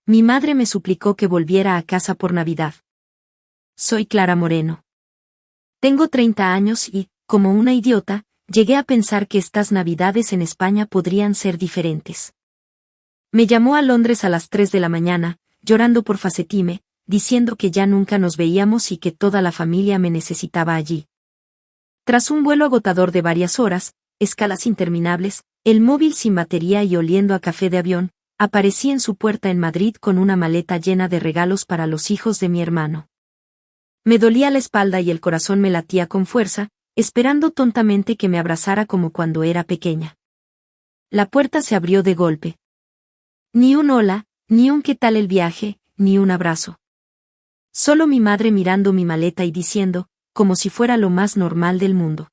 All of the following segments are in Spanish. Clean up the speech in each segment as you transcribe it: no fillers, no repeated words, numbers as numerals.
Mi madre me suplicó que volviera a casa por Navidad. Soy Clara Moreno. Tengo 30 años y, como una idiota, llegué a pensar que estas Navidades en España podrían ser diferentes. Me llamó a Londres a las 3 de la mañana, llorando por Facetime, diciendo que ya nunca nos veíamos y que toda la familia me necesitaba allí. Tras un vuelo agotador de varias horas, escalas interminables, el móvil sin batería y oliendo a café de avión, aparecí en su puerta en Madrid con una maleta llena de regalos para los hijos de mi hermano. Me dolía la espalda y el corazón me latía con fuerza, esperando tontamente que me abrazara como cuando era pequeña. La puerta se abrió de golpe. Ni un hola, ni un qué tal el viaje, ni un abrazo. Solo mi madre mirando mi maleta y diciendo, como si fuera lo más normal del mundo: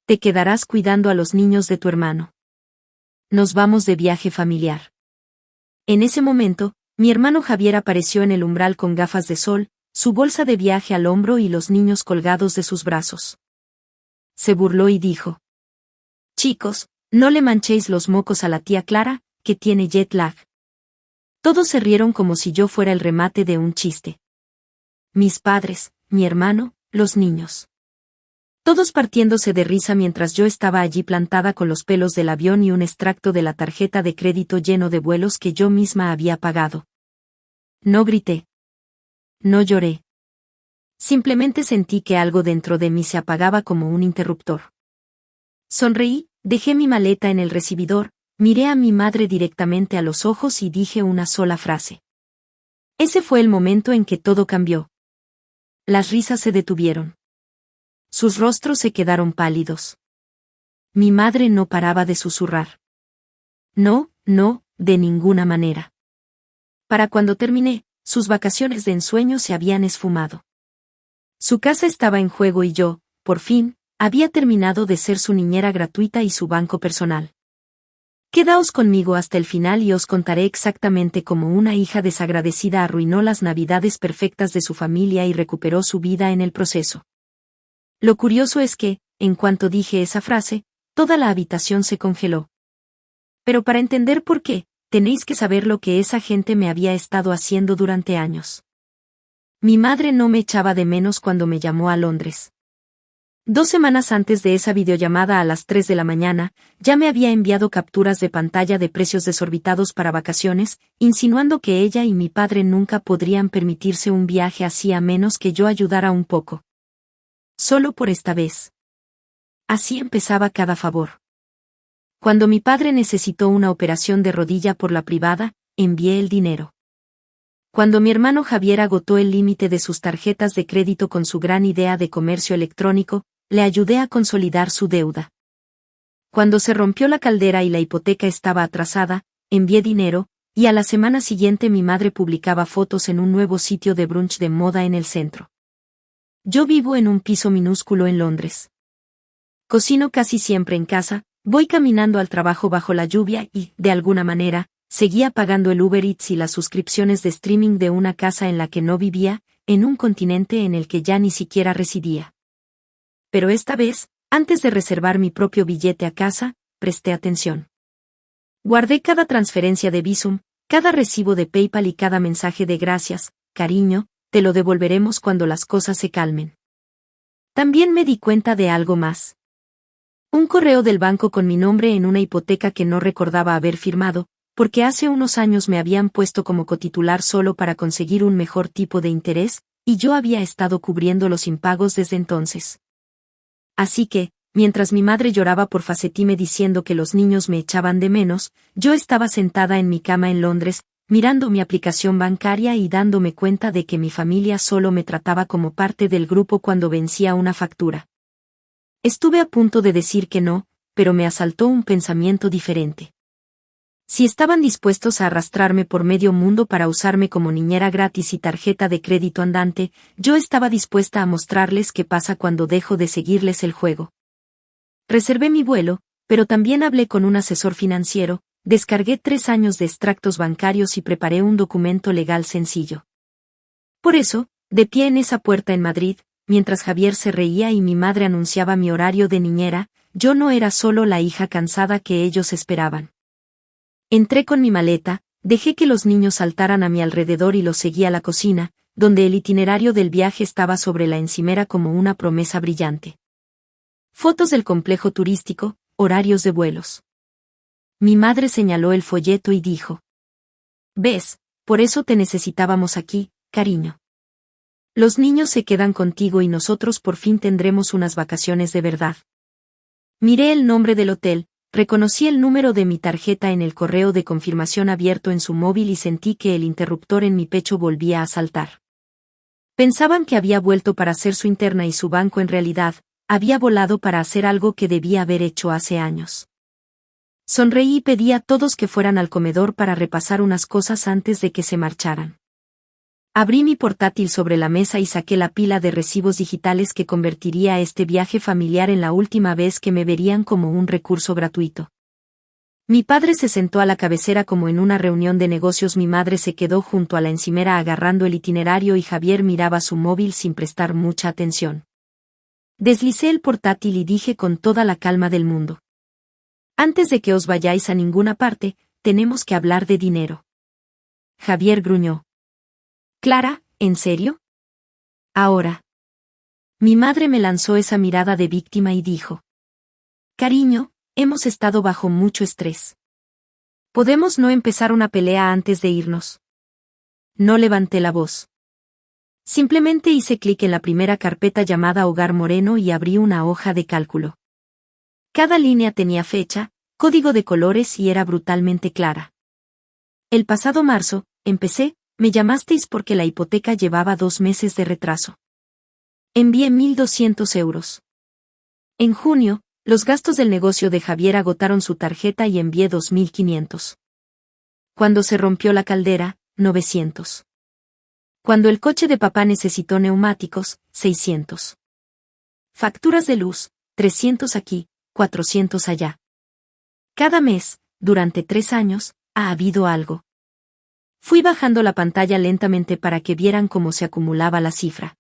te quedarás cuidando a los niños de tu hermano. Nos vamos de viaje familiar. En ese momento, mi hermano Javier apareció en el umbral con gafas de sol, su bolsa de viaje al hombro y los niños colgados de sus brazos. Se burló y dijo: chicos, no le manchéis los mocos a la tía Clara, que tiene jet lag. Todos se rieron como si yo fuera el remate de un chiste. Mis padres, mi hermano, los niños. Todos partiéndose de risa mientras yo estaba allí plantada con los pelos del avión y un extracto de la tarjeta de crédito lleno de vuelos que yo misma había pagado. No grité. No lloré. Simplemente sentí que algo dentro de mí se apagaba como un interruptor. Sonreí, dejé mi maleta en el recibidor, miré a mi madre directamente a los ojos y dije una sola frase. Ese fue el momento en que todo cambió. Las risas se detuvieron. Sus rostros se quedaron pálidos. Mi madre no paraba de susurrar. No, no, de ninguna manera. Para cuando terminé, sus vacaciones de ensueño se habían esfumado. Su casa estaba en juego y yo, por fin, había terminado de ser su niñera gratuita y su banco personal. Quedaos conmigo hasta el final y os contaré exactamente cómo una hija desagradecida arruinó las navidades perfectas de su familia y recuperó su vida en el proceso. Lo curioso es que, en cuanto dije esa frase, toda la habitación se congeló. Pero para entender por qué, tenéis que saber lo que esa gente me había estado haciendo durante años. Mi madre no me echaba de menos cuando me llamó a Londres. 2 semanas antes de esa videollamada a las 3 de la mañana, ya me había enviado capturas de pantalla de precios desorbitados para vacaciones, insinuando que ella y mi padre nunca podrían permitirse un viaje así a menos que yo ayudara un poco. Solo por esta vez. Así empezaba cada favor. Cuando mi padre necesitó una operación de rodilla por la privada, envié el dinero. Cuando mi hermano Javier agotó el límite de sus tarjetas de crédito con su gran idea de comercio electrónico, le ayudé a consolidar su deuda. Cuando se rompió la caldera y la hipoteca estaba atrasada, envié dinero, y a la semana siguiente mi madre publicaba fotos en un nuevo sitio de brunch de moda en el centro. Yo vivo en un piso minúsculo en Londres. Cocino casi siempre en casa, voy caminando al trabajo bajo la lluvia y, de alguna manera, seguía pagando el Uber Eats y las suscripciones de streaming de una casa en la que no vivía, en un continente en el que ya ni siquiera residía. Pero esta vez, antes de reservar mi propio billete a casa, presté atención. Guardé cada transferencia de Bizum, cada recibo de PayPal y cada mensaje de gracias, cariño, te lo devolveremos cuando las cosas se calmen. También me di cuenta de algo más. Un correo del banco con mi nombre en una hipoteca que no recordaba haber firmado, porque hace unos años me habían puesto como cotitular solo para conseguir un mejor tipo de interés, y yo había estado cubriendo los impagos desde entonces. Así que, mientras mi madre lloraba por Facetime diciendo que los niños me echaban de menos, yo estaba sentada en mi cama en Londres, mirando mi aplicación bancaria y dándome cuenta de que mi familia solo me trataba como parte del grupo cuando vencía una factura. Estuve a punto de decir que no, pero me asaltó un pensamiento diferente. Si estaban dispuestos a arrastrarme por medio mundo para usarme como niñera gratis y tarjeta de crédito andante, yo estaba dispuesta a mostrarles qué pasa cuando dejo de seguirles el juego. Reservé mi vuelo, pero también hablé con un asesor financiero, descargué 3 años de extractos bancarios y preparé un documento legal sencillo. Por eso, de pie en esa puerta en Madrid, mientras Javier se reía y mi madre anunciaba mi horario de niñera, yo no era solo la hija cansada que ellos esperaban. Entré con mi maleta, Dejé que los niños saltaran a mi alrededor y los seguí a la cocina, donde el itinerario del viaje estaba sobre la encimera como una promesa brillante. Fotos del complejo turístico, horarios de vuelos. Mi madre señaló el folleto y dijo: «¿Ves? Por eso te necesitábamos aquí, cariño. Los niños se quedan contigo y nosotros por fin tendremos unas vacaciones de verdad». Miré el nombre del hotel, reconocí el número de mi tarjeta en el correo de confirmación abierto en su móvil y sentí que el interruptor en mi pecho volvía a saltar. Pensaban que había vuelto para hacer su interna y su banco en realidad había volado para hacer algo que debía haber hecho hace años. Sonreí y pedí a todos que fueran al comedor para repasar unas cosas antes de que se marcharan. Abrí mi portátil sobre la mesa y saqué la pila de recibos digitales que convertiría este viaje familiar en la última vez que me verían como un recurso gratuito. Mi padre se sentó a la cabecera como en una reunión de negocios. Mi madre se quedó junto a la encimera agarrando el itinerario y Javier miraba su móvil sin prestar mucha atención. Deslicé el portátil y dije con toda la calma del mundo: «Antes de que os vayáis a ninguna parte, tenemos que hablar de dinero». Javier gruñó: «Clara, ¿en serio? Ahora». Mi madre me lanzó esa mirada de víctima y dijo: «Cariño, hemos estado bajo mucho estrés. ¿Podemos no empezar una pelea antes de irnos?». No levanté la voz. Simplemente hice clic en la primera carpeta llamada Hogar Moreno y abrí una hoja de cálculo. Cada línea tenía fecha, código de colores y era brutalmente clara. «El pasado marzo, empecé, me llamasteis porque la hipoteca llevaba 2 meses de retraso. Envié 1.200 euros. En junio, los gastos del negocio de Javier agotaron su tarjeta y envié 2.500. Cuando se rompió la caldera, 900. Cuando el coche de papá necesitó neumáticos, 600. Facturas de luz, 300 aquí, 400 allá. Cada mes, durante 3 años, ha habido algo». Fui bajando la pantalla lentamente para que vieran cómo se acumulaba la cifra.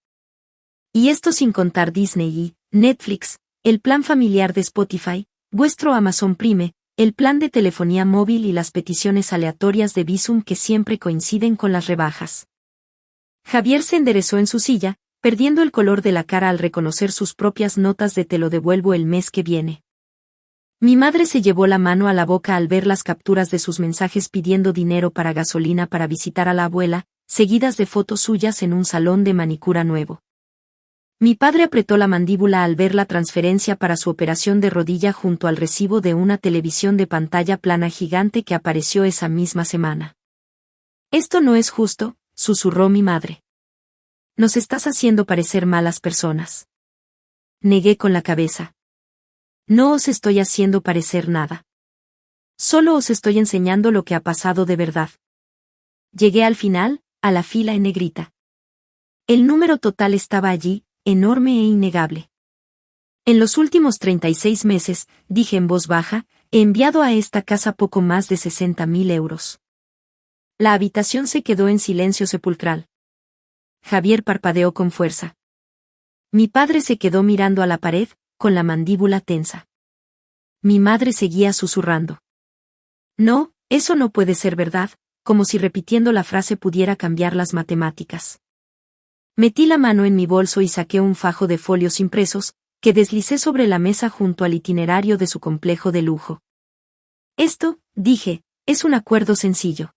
Y esto sin contar Disney y Netflix, el plan familiar de Spotify, vuestro Amazon Prime, el plan de telefonía móvil y las peticiones aleatorias de Bizum que siempre coinciden con las rebajas. Javier se enderezó en su silla, perdiendo el color de la cara al reconocer sus propias notas de «te lo devuelvo el mes que viene». Mi madre se llevó la mano a la boca al ver las capturas de sus mensajes pidiendo dinero para gasolina para visitar a la abuela, seguidas de fotos suyas en un salón de manicura nuevo. Mi padre apretó la mandíbula al ver la transferencia para su operación de rodilla junto al recibo de una televisión de pantalla plana gigante que apareció esa misma semana. «Esto no es justo», susurró mi madre. «Nos estás haciendo parecer malas personas». Negué con la cabeza. «No os estoy haciendo parecer nada. Solo os estoy enseñando lo que ha pasado de verdad». Llegué al final, a la fila en negrita. El número total estaba allí, enorme e innegable. «En los últimos 36 meses», dije en voz baja, «he enviado a esta casa poco más de 60.000 euros». La habitación se quedó en silencio sepulcral. Javier parpadeó con fuerza. Mi padre se quedó mirando a la pared, con la mandíbula tensa. Mi madre seguía susurrando: «No, eso no puede ser verdad», como si repitiendo la frase pudiera cambiar las matemáticas. Metí la mano en mi bolso y saqué un fajo de folios impresos, que deslicé sobre la mesa junto al itinerario de su complejo de lujo. «Esto», dije, «es un acuerdo sencillo.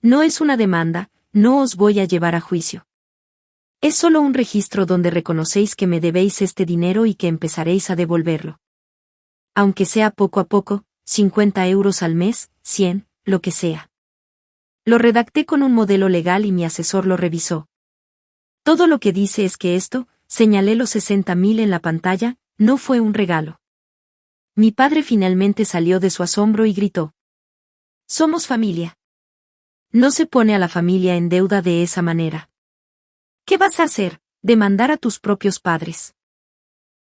No es una demanda, no os voy a llevar a juicio. Es solo un registro donde reconocéis que me debéis este dinero y que empezaréis a devolverlo. Aunque sea poco a poco, 50 euros al mes, 100, lo que sea». Lo redacté con un modelo legal y mi asesor lo revisó. «Todo lo que dice es que esto», señalé los 60.000 en la pantalla, «no fue un regalo». Mi padre finalmente salió de su asombro y gritó: «Somos familia. No se pone a la familia en deuda de esa manera. ¿Qué vas a hacer? ¿Demandar a tus propios padres?».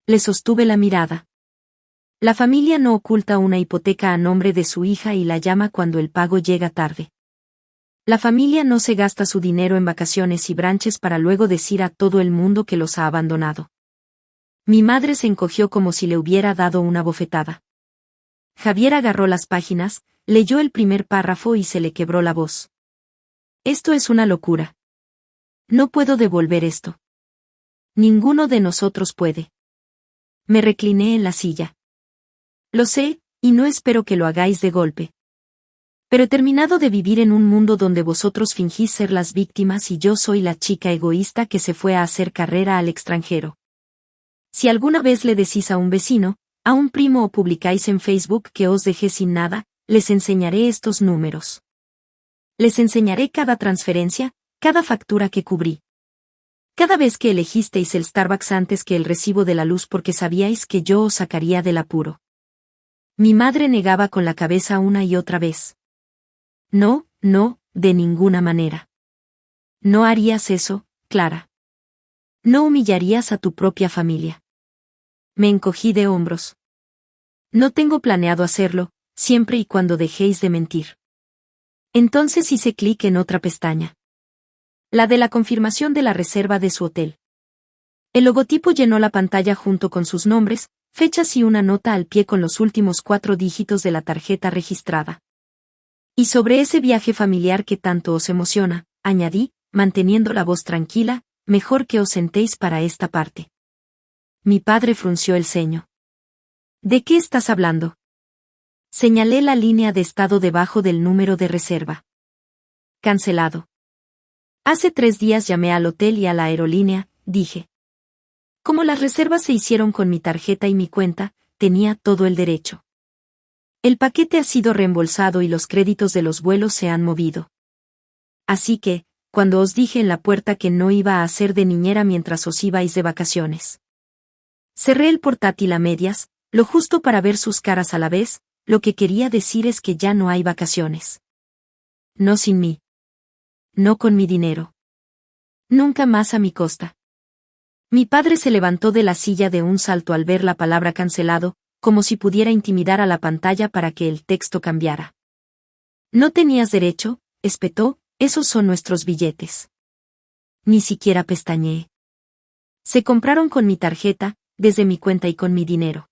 Le sostuve la mirada. La familia no oculta una hipoteca a nombre de su hija y la llama cuando el pago llega tarde. La familia no se gasta su dinero en vacaciones y branches para luego decir a todo el mundo que los ha abandonado. Mi madre se encogió como si le hubiera dado una bofetada. Javier agarró las páginas, leyó el primer párrafo y se le quebró la voz. Esto es una locura. No puedo devolver esto. Ninguno de nosotros puede. Me recliné en la silla. Lo sé, y no espero que lo hagáis de golpe. Pero he terminado de vivir en un mundo donde vosotros fingís ser las víctimas y yo soy la chica egoísta que se fue a hacer carrera al extranjero. Si alguna vez le decís a un vecino, a un primo o publicáis en Facebook que os dejé sin nada, les enseñaré estos números. Les enseñaré cada transferencia, cada factura que cubrí. Cada vez que elegisteis el Starbucks antes que el recibo de la luz porque sabíais que yo os sacaría del apuro. Mi madre negaba con la cabeza una y otra vez. No, no, de ninguna manera. No harías eso, Clara. No humillarías a tu propia familia. Me encogí de hombros. No tengo planeado hacerlo, siempre y cuando dejéis de mentir. Entonces hice clic en otra pestaña. La de la confirmación de la reserva de su hotel. El logotipo llenó la pantalla junto con sus nombres, fechas y una nota al pie con los últimos 4 dígitos de la tarjeta registrada. Y sobre ese viaje familiar que tanto os emociona, añadí, manteniendo la voz tranquila, mejor que os sentéis para esta parte. Mi padre frunció el ceño. ¿De qué estás hablando? Señalé la línea de estado debajo del número de reserva. Cancelado. Hace 3 días llamé al hotel y a la aerolínea, dije. Como las reservas se hicieron con mi tarjeta y mi cuenta, tenía todo el derecho. El paquete ha sido reembolsado y los créditos de los vuelos se han movido. Así que, cuando os dije en la puerta que no iba a hacer de niñera mientras os ibais de vacaciones. Cerré el portátil a medias, lo justo para ver sus caras a la vez, lo que quería decir es que ya no hay vacaciones. No sin mí. No con mi dinero. Nunca más a mi costa. Mi padre se levantó de la silla de un salto al ver la palabra cancelado, como si pudiera intimidar a la pantalla para que el texto cambiara. No tenías derecho, espetó, esos son nuestros billetes. Ni siquiera pestañeé. Se compraron con mi tarjeta, desde mi cuenta y con mi dinero.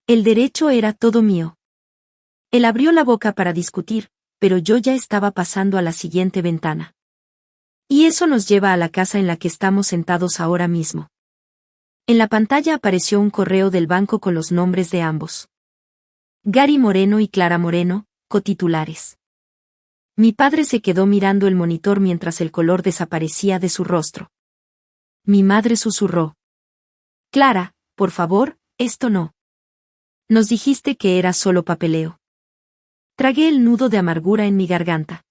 El derecho era todo mío. Él abrió la boca para discutir, pero yo ya estaba pasando a la siguiente ventana. Y eso nos lleva a la casa en la que estamos sentados ahora mismo. En la pantalla apareció un correo del banco con los nombres de ambos. Gary Moreno y Clara Moreno, cotitulares. Mi padre se quedó mirando el monitor mientras el color desaparecía de su rostro. Mi madre susurró. Clara, por favor, esto no. Nos dijiste que era solo papeleo. Tragué el nudo de amargura en mi garganta.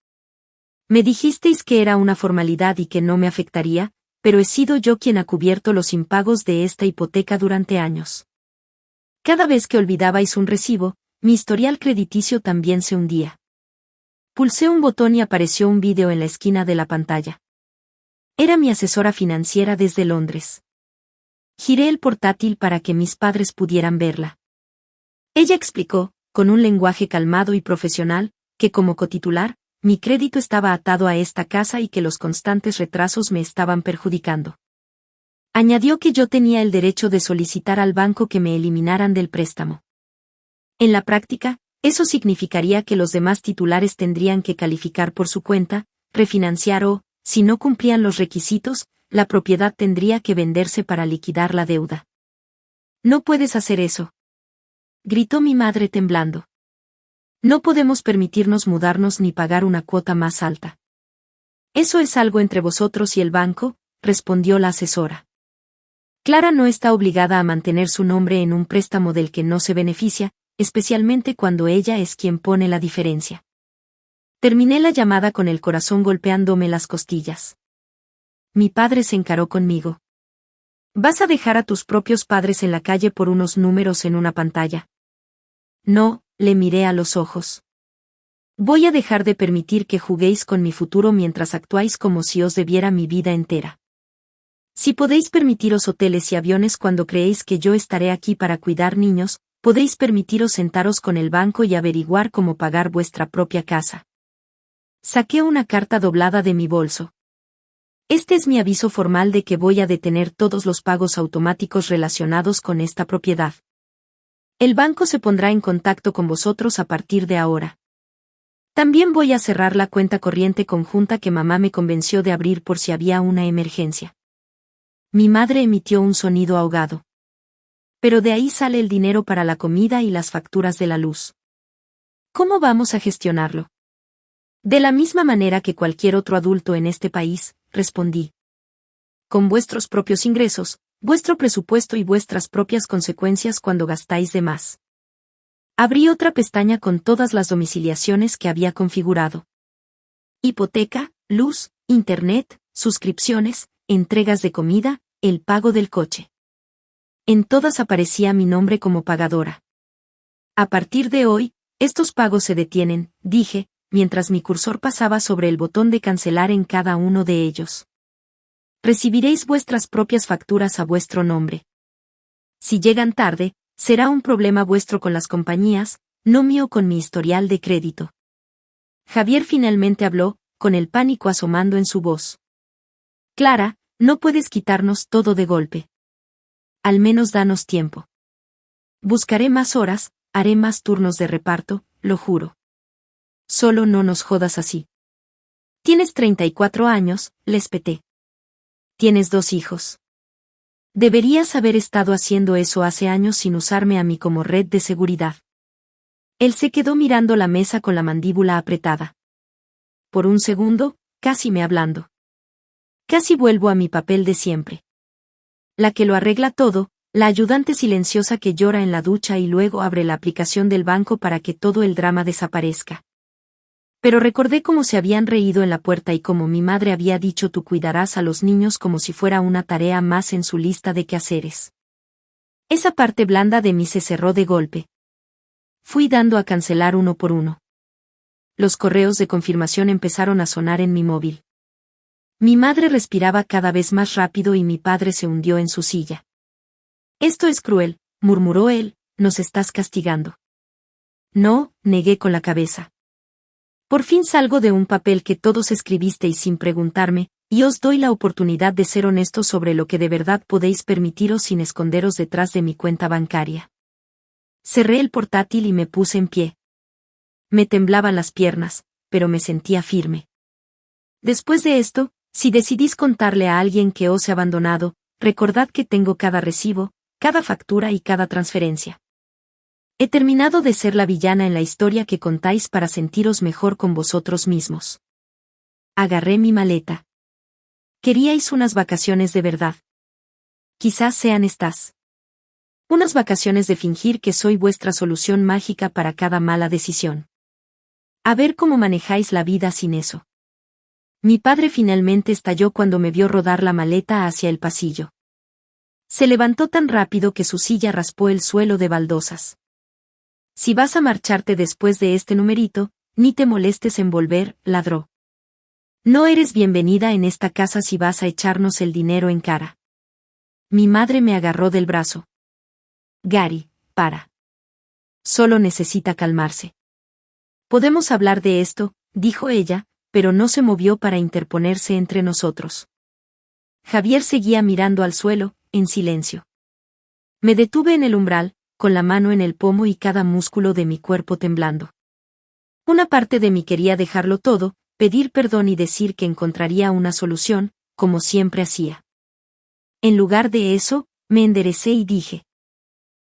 Me dijisteis que era una formalidad y que no me afectaría, pero he sido yo quien ha cubierto los impagos de esta hipoteca durante años. Cada vez que olvidabais un recibo, mi historial crediticio también se hundía. Pulsé un botón y apareció un vídeo en la esquina de la pantalla. Era mi asesora financiera desde Londres. Giré el portátil para que mis padres pudieran verla. Ella explicó, con un lenguaje calmado y profesional, que como cotitular, mi crédito estaba atado a esta casa y que los constantes retrasos me estaban perjudicando. Añadió que yo tenía el derecho de solicitar al banco que me eliminaran del préstamo. En la práctica, eso significaría que los demás titulares tendrían que calificar por su cuenta, refinanciar o, si no cumplían los requisitos, la propiedad tendría que venderse para liquidar la deuda. No puedes hacer eso. Gritó mi madre temblando. No podemos permitirnos mudarnos ni pagar una cuota más alta. Eso es algo entre vosotros y el banco, respondió la asesora. Clara no está obligada a mantener su nombre en un préstamo del que no se beneficia, especialmente cuando ella es quien pone la diferencia. Terminé la llamada con el corazón golpeándome las costillas. Mi padre se encaró conmigo. ¿Vas a dejar a tus propios padres en la calle por unos números en una pantalla? No, le miré a los ojos. Voy a dejar de permitir que juguéis con mi futuro mientras actuáis como si os debiera mi vida entera. Si podéis permitiros hoteles y aviones cuando creéis que yo estaré aquí para cuidar niños, podéis permitiros sentaros con el banco y averiguar cómo pagar vuestra propia casa. Saqué una carta doblada de mi bolso. Este es mi aviso formal de que voy a detener todos los pagos automáticos relacionados con esta propiedad. El banco se pondrá en contacto con vosotros a partir de ahora. También voy a cerrar la cuenta corriente conjunta que mamá me convenció de abrir por si había una emergencia. Mi madre emitió un sonido ahogado. Pero de ahí sale el dinero para la comida y las facturas de la luz. ¿Cómo vamos a gestionarlo? De la misma manera que cualquier otro adulto en este país, respondí. Con vuestros propios ingresos, vuestro presupuesto y vuestras propias consecuencias cuando gastáis de más. Abrí otra pestaña con todas las domiciliaciones que había configurado. Hipoteca, luz, internet, suscripciones, entregas de comida, el pago del coche. En todas aparecía mi nombre como pagadora. A partir de hoy, estos pagos se detienen, dije, mientras mi cursor pasaba sobre el botón de cancelar en cada uno de ellos. Recibiréis vuestras propias facturas a vuestro nombre. Si llegan tarde, será un problema vuestro con las compañías, no mío con mi historial de crédito. Javier finalmente habló, con el pánico asomando en su voz. Clara, no puedes quitarnos todo de golpe. Al menos danos tiempo. Buscaré más horas, haré más turnos de reparto, lo juro. Solo no nos jodas así. Tienes 34 años, le espeté. Tienes 2 hijos. Deberías haber estado haciendo eso hace años sin usarme a mí como red de seguridad. Él se quedó mirando la mesa con la mandíbula apretada. Por un segundo, casi me hablando. Casi vuelvo a mi papel de siempre. La que lo arregla todo, la ayudante silenciosa que llora en la ducha y luego abre la aplicación del banco para que todo el drama desaparezca. Pero recordé cómo se habían reído en la puerta y cómo mi madre había dicho tú cuidarás a los niños como si fuera una tarea más en su lista de quehaceres. Esa parte blanda de mí se cerró de golpe. Fui dando a cancelar uno por uno. Los correos de confirmación empezaron a sonar en mi móvil. Mi madre respiraba cada vez más rápido y mi padre se hundió en su silla. Esto es cruel, murmuró él, nos estás castigando. No, negué con la cabeza. Por fin salgo de un papel que todos escribisteis sin preguntarme, y os doy la oportunidad de ser honestos sobre lo que de verdad podéis permitiros sin esconderos detrás de mi cuenta bancaria. Cerré el portátil y me puse en pie. Me temblaban las piernas, pero me sentía firme. Después de esto, si decidís contarle a alguien que os he abandonado, recordad que tengo cada recibo, cada factura y cada transferencia. He terminado de ser la villana en la historia que contáis para sentiros mejor con vosotros mismos. Agarré mi maleta. Queríais unas vacaciones de verdad. Quizás sean estas. Unas vacaciones de fingir que soy vuestra solución mágica para cada mala decisión. A ver cómo manejáis la vida sin eso. Mi padre finalmente estalló cuando me vio rodar la maleta hacia el pasillo. Se levantó tan rápido que su silla raspó el suelo de baldosas. Si vas a marcharte después de este numerito, ni te molestes en volver, ladró. No eres bienvenida en esta casa si vas a echarnos el dinero en cara. Mi madre me agarró del brazo. Gary, para. Solo necesita calmarse. Podemos hablar de esto, dijo ella, pero no se movió para interponerse entre nosotros. Javier seguía mirando al suelo, en silencio. Me detuve en el umbral, con la mano en el pomo y cada músculo de mi cuerpo temblando. Una parte de mí quería dejarlo todo, pedir perdón y decir que encontraría una solución, como siempre hacía. En lugar de eso, me enderecé y dije.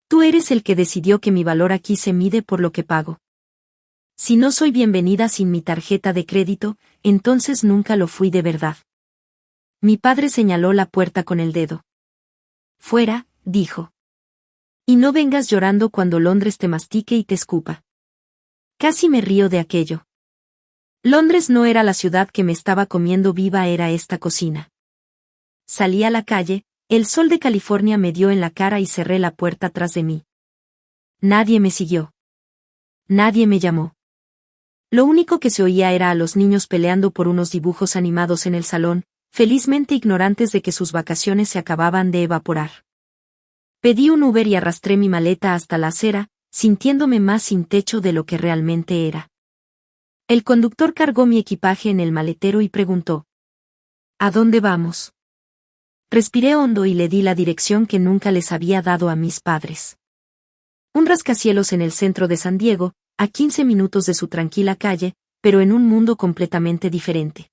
Tú eres el que decidió que mi valor aquí se mide por lo que pago. Si no soy bienvenida sin mi tarjeta de crédito, entonces nunca lo fui de verdad. Mi padre señaló la puerta con el dedo. Fuera, dijo. Y no vengas llorando cuando Londres te mastique y te escupa. Casi me río de aquello. Londres no era la ciudad que me estaba comiendo viva, era esta cocina. Salí a la calle, el sol de California me dio en la cara y cerré la puerta tras de mí. Nadie me siguió. Nadie me llamó. Lo único que se oía era a los niños peleando por unos dibujos animados en el salón, felizmente ignorantes de que sus vacaciones se acababan de evaporar. Pedí un Uber y arrastré mi maleta hasta la acera, sintiéndome más sin techo de lo que realmente era. El conductor cargó mi equipaje en el maletero y preguntó. ¿A dónde vamos? Respiré hondo y le di la dirección que nunca les había dado a mis padres. Un rascacielos en el centro de San Diego, a 15 minutos de su tranquila calle, pero en un mundo completamente diferente.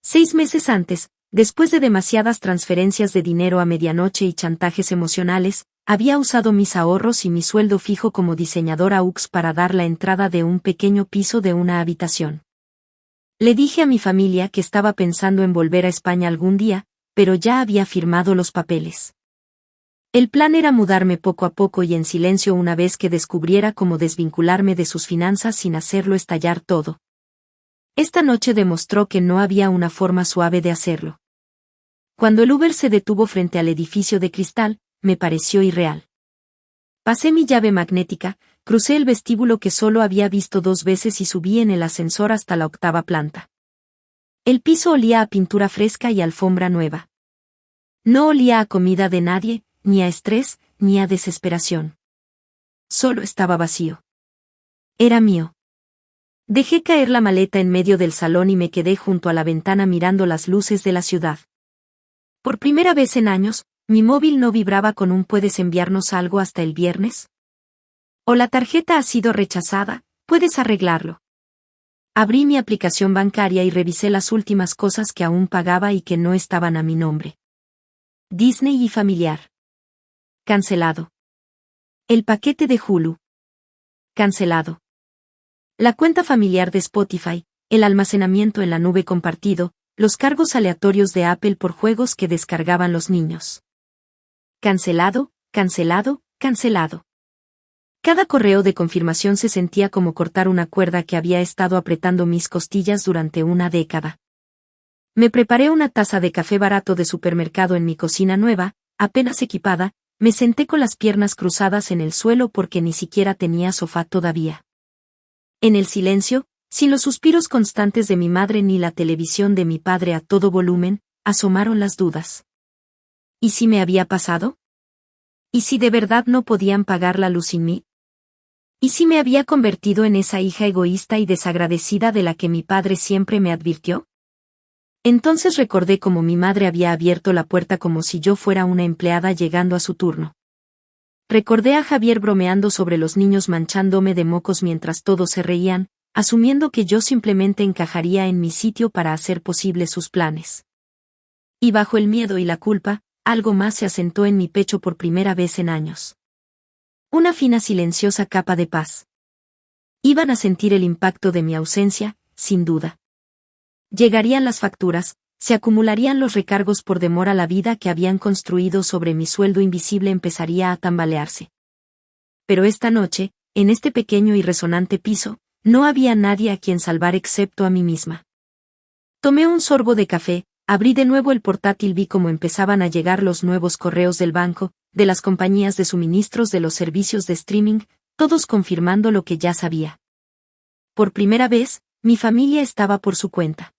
6 meses antes, después de demasiadas transferencias de dinero a medianoche y chantajes emocionales, había usado mis ahorros y mi sueldo fijo como diseñadora UX para dar la entrada de un pequeño piso de una habitación. Le dije a mi familia que estaba pensando en volver a España algún día, pero ya había firmado los papeles. El plan era mudarme poco a poco y en silencio una vez que descubriera cómo desvincularme de sus finanzas sin hacerlo estallar todo. Esta noche demostró que no había una forma suave de hacerlo. Cuando el Uber se detuvo frente al edificio de cristal, me pareció irreal. Pasé mi llave magnética, crucé el vestíbulo que solo había visto 2 veces y subí en el ascensor hasta la 8ª planta. El piso olía a pintura fresca y alfombra nueva. No olía a comida de nadie, ni a estrés, ni a desesperación. Solo estaba vacío. Era mío. Dejé caer la maleta en medio del salón y me quedé junto a la ventana mirando las luces de la ciudad. Por primera vez en años, mi móvil no vibraba con un ¿puedes enviarnos algo hasta el viernes? O la tarjeta ha sido rechazada, ¿puedes arreglarlo? Abrí mi aplicación bancaria y revisé las últimas cosas que aún pagaba y que no estaban a mi nombre. Disney y familiar. Cancelado. El paquete de Hulu. Cancelado. La cuenta familiar de Spotify, el almacenamiento en la nube compartido, los cargos aleatorios de Apple por juegos que descargaban los niños. Cancelado, cancelado, cancelado. Cada correo de confirmación se sentía como cortar una cuerda que había estado apretando mis costillas durante una década. Me preparé una taza de café barato de supermercado en mi cocina nueva, apenas equipada, me senté con las piernas cruzadas en el suelo porque ni siquiera tenía sofá todavía. En el silencio, sin los suspiros constantes de mi madre ni la televisión de mi padre a todo volumen, asomaron las dudas. ¿Y si me había pasado? ¿Y si de verdad no podían pagar la luz sin mí? ¿Y si me había convertido en esa hija egoísta y desagradecida de la que mi padre siempre me advirtió? Entonces recordé cómo mi madre había abierto la puerta como si yo fuera una empleada llegando a su turno. Recordé a Javier bromeando sobre los niños manchándome de mocos mientras todos se reían, asumiendo que yo simplemente encajaría en mi sitio para hacer posible sus planes. Y bajo el miedo y la culpa, algo más se asentó en mi pecho por primera vez en años. Una fina silenciosa capa de paz. Iban a sentir el impacto de mi ausencia, sin duda. Llegarían las facturas, se acumularían los recargos por demora, la vida que habían construido sobre mi sueldo invisible empezaría a tambalearse. Pero esta noche, en este pequeño y resonante piso, no había nadie a quien salvar excepto a mí misma. Tomé un sorbo de café, abrí de nuevo el portátil, vi cómo empezaban a llegar los nuevos correos del banco, de las compañías de suministros, de los servicios de streaming, todos confirmando lo que ya sabía. Por primera vez, mi familia estaba por su cuenta.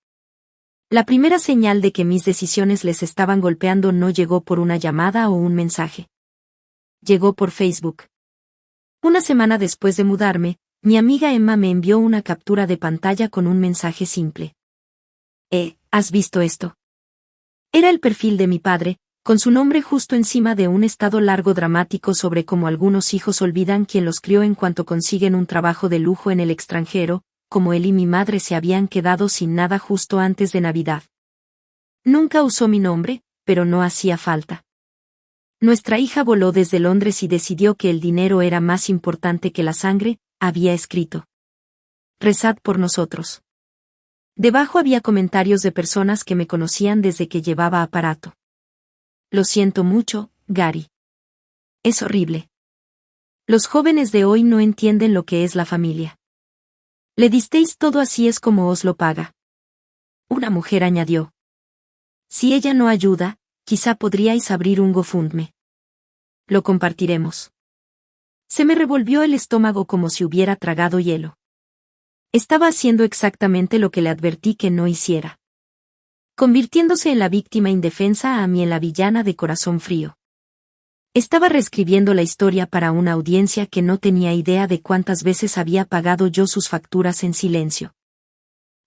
La primera señal de que mis decisiones les estaban golpeando no llegó por una llamada o un mensaje. Llegó por Facebook. Una semana después de mudarme, mi amiga Emma me envió una captura de pantalla con un mensaje simple. ¿Has visto esto? Era el perfil de mi padre, con su nombre justo encima de un estado largo dramático sobre cómo algunos hijos olvidan quién los crió en cuanto consiguen un trabajo de lujo en el extranjero, como él y mi madre se habían quedado sin nada justo antes de Navidad. Nunca usó mi nombre, pero no hacía falta. Nuestra hija voló desde Londres y decidió que el dinero era más importante que la sangre, había escrito. Rezad por nosotros. Debajo había comentarios de personas que me conocían desde que llevaba aparato. Lo siento mucho, Gary. Es horrible. Los jóvenes de hoy no entienden lo que es la familia. Le disteis todo, así es como os lo paga. Una mujer añadió. Si ella no ayuda, quizá podríais abrir un GoFundMe. Lo compartiremos. Se me revolvió el estómago como si hubiera tragado hielo. Estaba haciendo exactamente lo que le advertí que no hiciera. Convirtiéndose en la víctima indefensa, a mí en la villana de corazón frío. Estaba reescribiendo la historia para una audiencia que no tenía idea de cuántas veces había pagado yo sus facturas en silencio.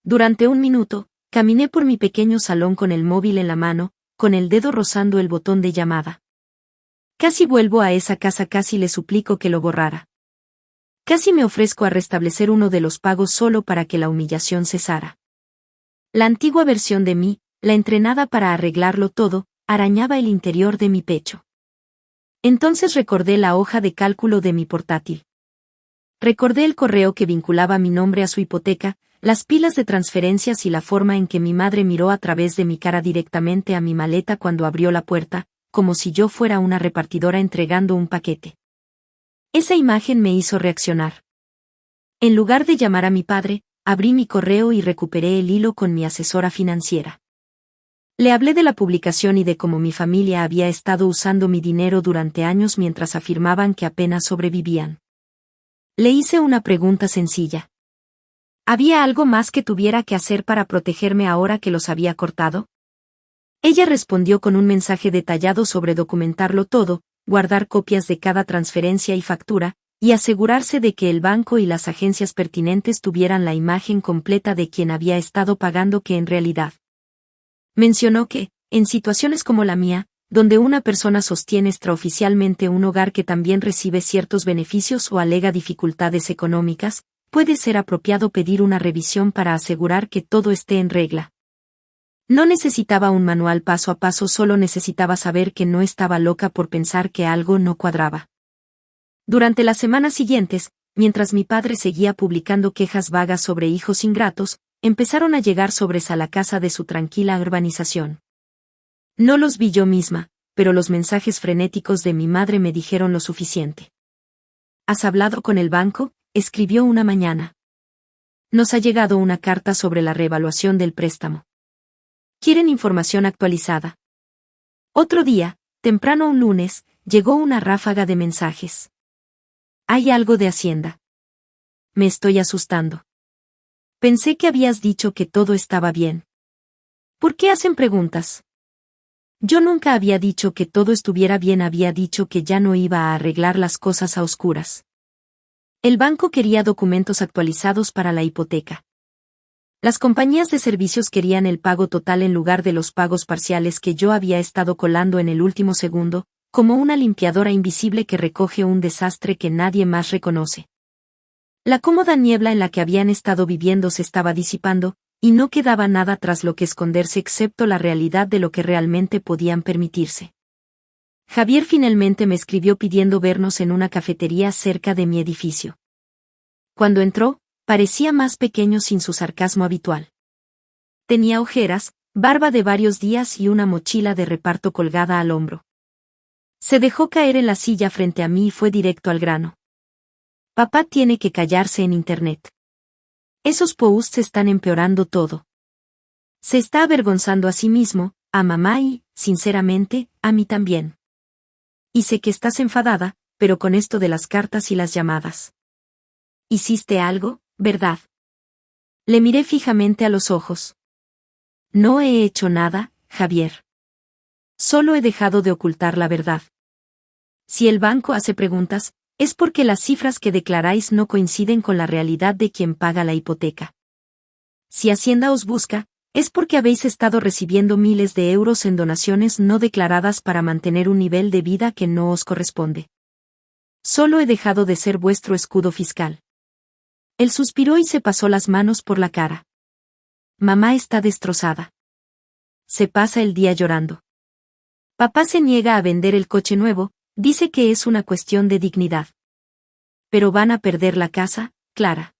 Durante un minuto, caminé por mi pequeño salón con el móvil en la mano, con el dedo rozando el botón de llamada. Casi vuelvo a esa casa, casi le suplico que lo borrara. Casi me ofrezco a restablecer uno de los pagos solo para que la humillación cesara. La antigua versión de mí, la entrenada para arreglarlo todo, arañaba el interior de mi pecho. Entonces recordé la hoja de cálculo de mi portátil. Recordé el correo que vinculaba mi nombre a su hipoteca, las pilas de transferencias y la forma en que mi madre miró a través de mi cara directamente a mi maleta cuando abrió la puerta, como si yo fuera una repartidora entregando un paquete. Esa imagen me hizo reaccionar. En lugar de llamar a mi padre, abrí mi correo y recuperé el hilo con mi asesora financiera. Le hablé de la publicación y de cómo mi familia había estado usando mi dinero durante años mientras afirmaban que apenas sobrevivían. Le hice una pregunta sencilla. ¿Había algo más que tuviera que hacer para protegerme ahora que los había cortado? Ella respondió con un mensaje detallado sobre documentarlo todo, guardar copias de cada transferencia y factura, y asegurarse de que el banco y las agencias pertinentes tuvieran la imagen completa de quien había estado pagando, que en realidad. Mencionó que, en situaciones como la mía, donde una persona sostiene extraoficialmente un hogar que también recibe ciertos beneficios o alega dificultades económicas, puede ser apropiado pedir una revisión para asegurar que todo esté en regla. No necesitaba un manual paso a paso, solo necesitaba saber que no estaba loca por pensar que algo no cuadraba. Durante las semanas siguientes, mientras mi padre seguía publicando quejas vagas sobre hijos ingratos, empezaron a llegar sobres a la casa de su tranquila urbanización. No los vi yo misma, pero los mensajes frenéticos de mi madre me dijeron lo suficiente. ¿Has hablado con el banco?, escribió una mañana. Nos ha llegado una carta sobre la reevaluación del préstamo. ¿Quieren información actualizada? Otro día, temprano un lunes, llegó una ráfaga de mensajes. ¿Hay algo de Hacienda? Me estoy asustando. Pensé que habías dicho que todo estaba bien. ¿Por qué hacen preguntas? Yo nunca había dicho que todo estuviera bien, había dicho que ya no iba a arreglar las cosas a oscuras. El banco quería documentos actualizados para la hipoteca. Las compañías de servicios querían el pago total en lugar de los pagos parciales que yo había estado colando en el último segundo, como una limpiadora invisible que recoge un desastre que nadie más reconoce. La cómoda niebla en la que habían estado viviendo se estaba disipando, y no quedaba nada tras lo que esconderse excepto la realidad de lo que realmente podían permitirse. Javier finalmente me escribió pidiendo vernos en una cafetería cerca de mi edificio. Cuando entró, parecía más pequeño sin su sarcasmo habitual. Tenía ojeras, barba de varios días y una mochila de reparto colgada al hombro. Se dejó caer en la silla frente a mí y fue directo al grano. Papá tiene que callarse en Internet. Esos posts están empeorando todo. Se está avergonzando a sí mismo, a mamá y, sinceramente, a mí también. Y sé que estás enfadada, pero con esto de las cartas y las llamadas. ¿Hiciste algo, verdad? Le miré fijamente a los ojos. No he hecho nada, Javier. Solo he dejado de ocultar la verdad. Si el banco hace preguntas, es porque las cifras que declaráis no coinciden con la realidad de quien paga la hipoteca. Si Hacienda os busca, es porque habéis estado recibiendo miles de euros en donaciones no declaradas para mantener un nivel de vida que no os corresponde. Solo he dejado de ser vuestro escudo fiscal. Él suspiró y se pasó las manos por la cara. Mamá está destrozada. Se pasa el día llorando. Papá se niega a vender el coche nuevo, dice que es una cuestión de dignidad. Pero van a perder la casa, Clara.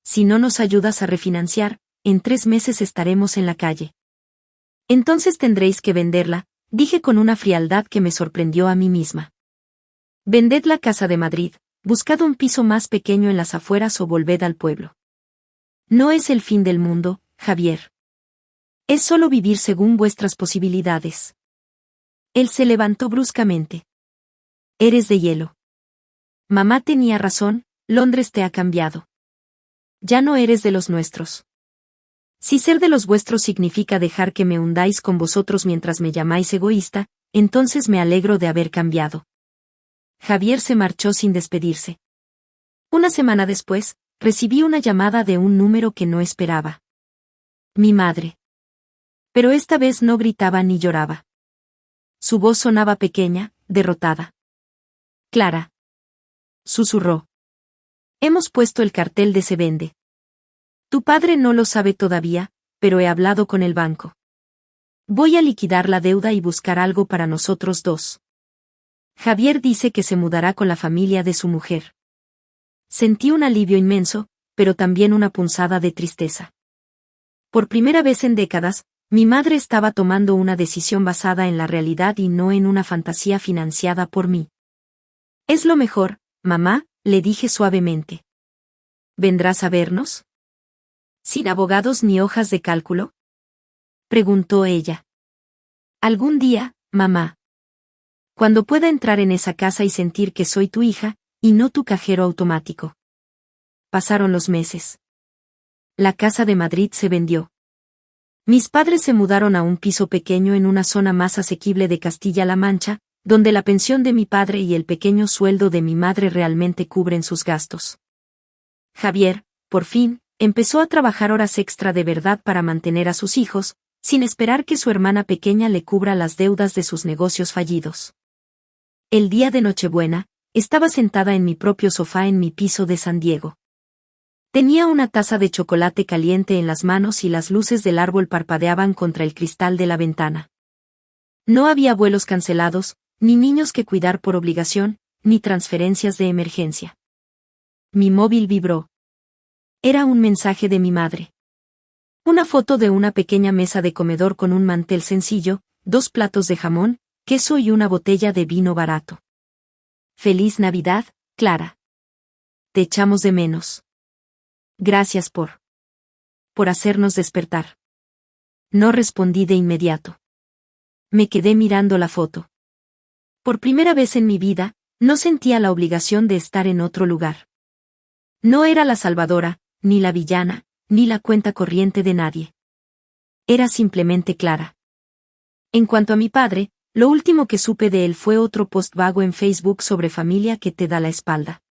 Si no nos ayudas a refinanciar, en 3 meses estaremos en la calle. Entonces tendréis que venderla, dije con una frialdad que me sorprendió a mí misma. Vended la casa de Madrid, buscad un piso más pequeño en las afueras o volved al pueblo. No es el fin del mundo, Javier. Es solo vivir según vuestras posibilidades. Él se levantó bruscamente. Eres de hielo. Mamá tenía razón, Londres te ha cambiado. Ya no eres de los nuestros. Si ser de los vuestros significa dejar que me hundáis con vosotros mientras me llamáis egoísta, entonces me alegro de haber cambiado. Javier se marchó sin despedirse. Una semana después, recibí una llamada de un número que no esperaba. Mi madre. Pero esta vez no gritaba ni lloraba. Su voz sonaba pequeña, derrotada. Clara. Susurró. Hemos puesto el cartel de se vende. Tu padre no lo sabe todavía, pero he hablado con el banco. Voy a liquidar la deuda y buscar algo para nosotros dos. Javier dice que se mudará con la familia de su mujer. Sentí un alivio inmenso, pero también una punzada de tristeza. Por primera vez en décadas, mi madre estaba tomando una decisión basada en la realidad y no en una fantasía financiada por mí. Es lo mejor, mamá, le dije suavemente. ¿Vendrás a vernos? ¿Sin abogados ni hojas de cálculo? Preguntó ella. Algún día, mamá. Cuando pueda entrar en esa casa y sentir que soy tu hija, y no tu cajero automático. Pasaron los meses. La casa de Madrid se vendió. Mis padres se mudaron a un piso pequeño en una zona más asequible de Castilla-La Mancha, donde la pensión de mi padre y el pequeño sueldo de mi madre realmente cubren sus gastos. Javier, por fin, empezó a trabajar horas extra de verdad para mantener a sus hijos, sin esperar que su hermana pequeña le cubra las deudas de sus negocios fallidos. El día de Nochebuena, estaba sentada en mi propio sofá en mi piso de San Diego. Tenía una taza de chocolate caliente en las manos y las luces del árbol parpadeaban contra el cristal de la ventana. No había vuelos cancelados, ni niños que cuidar por obligación, ni transferencias de emergencia. Mi móvil vibró. Era un mensaje de mi madre. Una foto de una pequeña mesa de comedor con un mantel sencillo, 2 platos de jamón, queso y una botella de vino barato. Feliz Navidad, Clara. Te echamos de menos. Gracias por hacernos despertar. No respondí de inmediato. Me quedé mirando la foto. Por primera vez en mi vida, no sentía la obligación de estar en otro lugar. No era la salvadora, ni la villana, ni la cuenta corriente de nadie. Era simplemente Clara. En cuanto a mi padre, lo último que supe de él fue otro post vago en Facebook sobre familia que te da la espalda.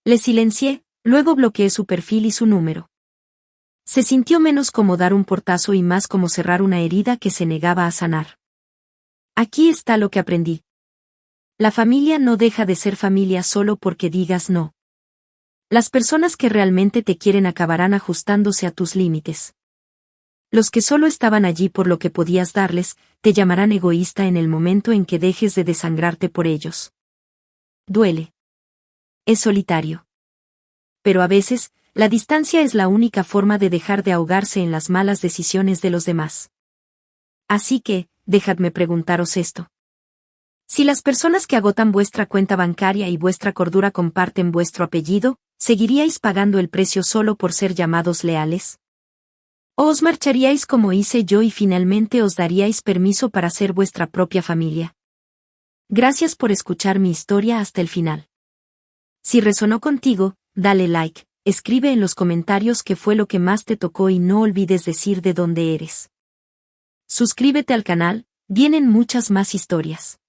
Le silencié, luego bloqueé su perfil y su número. Se sintió menos como dar un portazo y más como cerrar una herida que se negaba a sanar. Aquí está lo que aprendí. La familia no deja de ser familia solo porque digas no. Las personas que realmente te quieren acabarán ajustándose a tus límites. Los que solo estaban allí por lo que podías darles, te llamarán egoísta en el momento en que dejes de desangrarte por ellos. Duele. Es solitario. Pero a veces, la distancia es la única forma de dejar de ahogarse en las malas decisiones de los demás. Así que, dejadme preguntaros esto. Si las personas que agotan vuestra cuenta bancaria y vuestra cordura comparten vuestro apellido, ¿seguiríais pagando el precio solo por ser llamados leales? ¿O os marcharíais como hice yo y finalmente os daríais permiso para ser vuestra propia familia? Gracias por escuchar mi historia hasta el final. Si resonó contigo, dale like, escribe en los comentarios qué fue lo que más te tocó y no olvides decir de dónde eres. Suscríbete al canal, vienen muchas más historias.